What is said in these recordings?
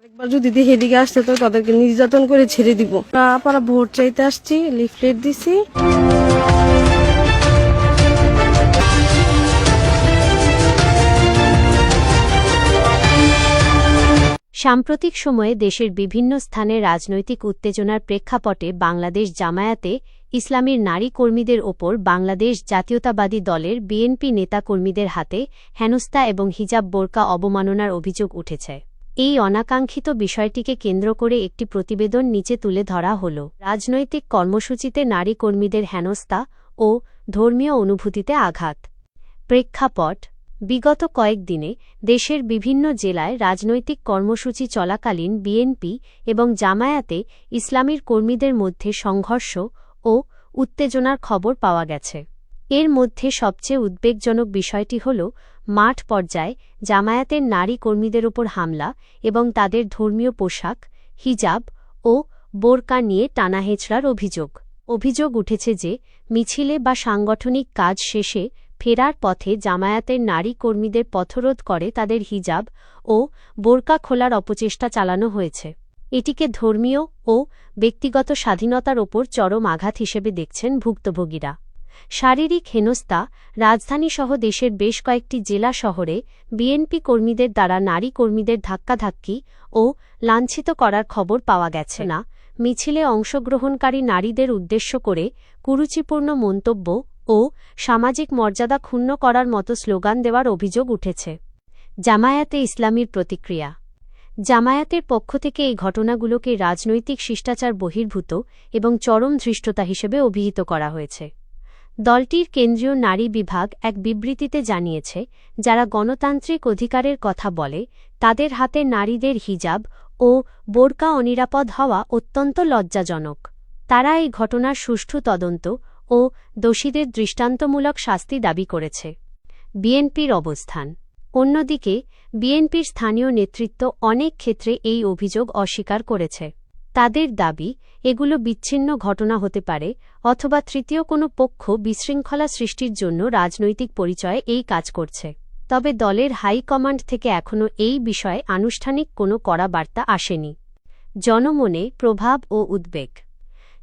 একবার যদি দেখে এদিকে আসতে তো তাদেরকে নির্যাতন করে ছেড়ে দিব। আপনারা ভোট চাইতে আসছি, লিফলেট দিছি। সাম্প্রতিক সময়ে দেশের বিভিন্ন স্থানে রাজনৈতিক উত্তেজনার প্রেক্ষাপটে বাংলাদেশ জামায়াতে ইসলামীর নারী কর্মীদের ওপর বাংলাদেশ জাতীয়তাবাদী দলের বিএনপি নেতাকর্মীদের হাতে হেনস্থা এবং হিজাব বোরকা অবমাননার অভিযোগ উঠেছে। এই অনাকাঙ্ক্ষিত বিষয়টিকে কেন্দ্র করে একটি প্রতিবেদন নিচে তুলে ধরা হল। রাজনৈতিক কর্মসূচিতে নারী কর্মীদের হেনস্থা ও ধর্মীয় অনুভূতিতে আঘাত। প্রেক্ষাপট: বিগত কয়েকদিনে দেশের বিভিন্ন জেলায় রাজনৈতিক কর্মসূচি চলাকালীন বিএনপি এবং জামায়াতে ইসলামীর কর্মীদের মধ্যে সংঘর্ষ ও উত্তেজনার খবর পাওয়া গেছে। এর মধ্যে সবচেয়ে উদ্বেগজনক বিষয়টি হল মাঠ পর্যায়ে জামায়াতের নারী কর্মীদের ওপর হামলা এবং তাদের ধর্মীয় পোশাক, হিজাব ও বোরকা নিয়ে টানাহেঁচড়ার অভিযোগ উঠেছে যে মিছিলে বা সাংগঠনিক কাজ শেষে ফেরার পথে জামায়াতের নারী কর্মীদের পথরোধ করে তাদের হিজাব ও বোরকা খোলার অপচেষ্টা চালানো হয়েছে। এটিকে ধর্মীয় ও ব্যক্তিগত স্বাধীনতার ওপর চরম আঘাত হিসেবে দেখছেন ভুক্তভোগীরা। শারীরিক হেনস্থা: রাজধানীসহ দেশের বেশ কয়েকটি জেলা শহরে বিএনপি কর্মীদের দ্বারা নারী কর্মীদের ধাক্কাধাক্কি ও লাঞ্ছিত করার খবর পাওয়া গেছে না। মিছিলে অংশগ্রহণকারী নারীদের উদ্দেশ্য করে কুরুচিপূর্ণ মন্তব্য ও সামাজিক মর্যাদা ক্ষুণ্ণ করার মতো স্লোগান দেওয়ার অভিযোগ উঠেছে। জামায়াতে ইসলামীর প্রতিক্রিয়া: জামায়াতের পক্ষ থেকে এই ঘটনাগুলোকে রাজনৈতিক শিষ্টাচার বহির্ভূত এবং চরম ধৃষ্টতা হিসেবে অভিহিত করা হয়েছে। দলটির কেন্দ্রীয় নারী বিভাগ এক বিবৃতিতে জানিয়েছে, যারা গণতান্ত্রিক অধিকারের কথা বলে তাদের হাতে নারীদের হিজাব ও বোরকা অনিরাপদ হওয়া অত্যন্ত লজ্জাজনক। তারা এই ঘটনার সুষ্ঠু তদন্ত ও দোষীদের দৃষ্টান্তমূলক শাস্তি দাবি করেছে। বিএনপির অবস্থান: অন্যদিকে বিএনপির স্থানীয় নেতৃত্ব অনেক ক্ষেত্রে এই অভিযোগ অস্বীকার করেছে। তাদের দাবি, এগুলো বিচ্ছিন্ন ঘটনা হতে পারে অথবা তৃতীয় কোনো পক্ষ বিশৃঙ্খলা সৃষ্টির জন্য রাজনৈতিক পরিচয়ে এই কাজ করছে। তবে দলের হাইকমান্ড থেকে এখনও এই বিষয়ে আনুষ্ঠানিক কোনো কড়া বার্তা আসেনি। জনমনে প্রভাব ও উদ্বেগ: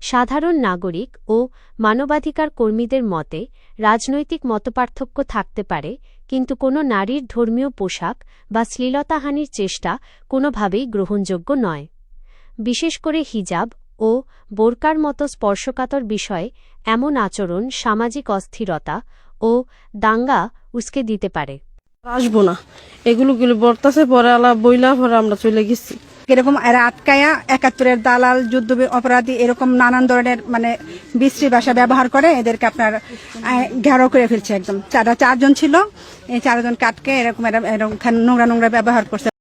সাধারণ নাগরিক ও মানবাধিকার কর্মীদের মতে রাজনৈতিক মতপার্থক্য থাকতে পারে, কিন্তু কোনো নারীর ধর্মীয় পোশাক বা শ্লীলতাহানির চেষ্টা কোনোভাবেই গ্রহণযোগ্য নয়। বিশেষ করে হিজাব ও বোরকার মতো স্পর্শকাতর বিষয়ে এমন আচরণ সামাজিক অস্থিরতা ও দাঙ্গা উস্কে দিতে পারে। আসবো না, এগুলো বর্তাছে পরে আলা বইলা পরে আমরা চলে গেছি। এরকম এরা আটকায়া ৭১-এর দালাল, যুদ্ধ অপরাধী, এরকম নানান ধরনের বিশ্রী ভাষা ব্যবহার করে এদেরকে আপনার ঘেরাও করে ফেলছে। একদম ৪জন ছিল, এই ৪জনকে আটকে এরকম নোংরা ব্যবহার করছে।